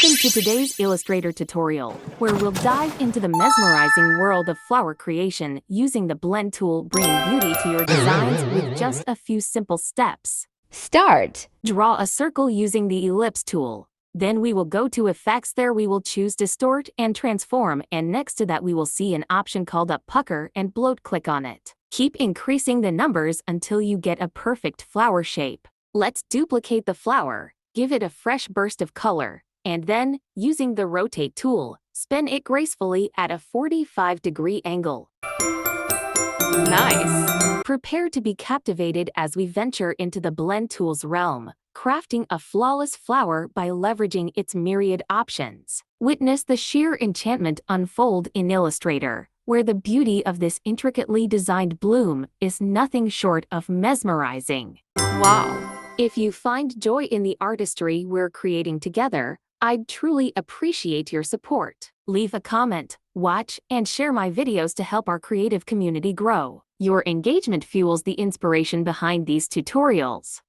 Welcome to today's Illustrator tutorial, where we'll dive into the mesmerizing world of flower creation using the blend tool, bringing beauty to your designs with just a few simple steps. Start. Draw a circle using the ellipse tool. Then we will go to effects. There we will choose distort and transform, and next to that we will see an option called up pucker and bloat. Click on it. Keep increasing the numbers until you get a perfect flower shape. Let's duplicate the flower, give it a fresh burst of color, and then, using the rotate tool, spin it gracefully at a 45-degree angle. Nice! Prepare to be captivated as we venture into the blend tool's realm, crafting a flawless flower by leveraging its myriad options. Witness the sheer enchantment unfold in Illustrator, where the beauty of this intricately designed bloom is nothing short of mesmerizing. Wow! If you find joy in the artistry we're creating together, I'd truly appreciate your support. Leave a comment, watch, and share my videos to help our creative community grow. Your engagement fuels the inspiration behind these tutorials.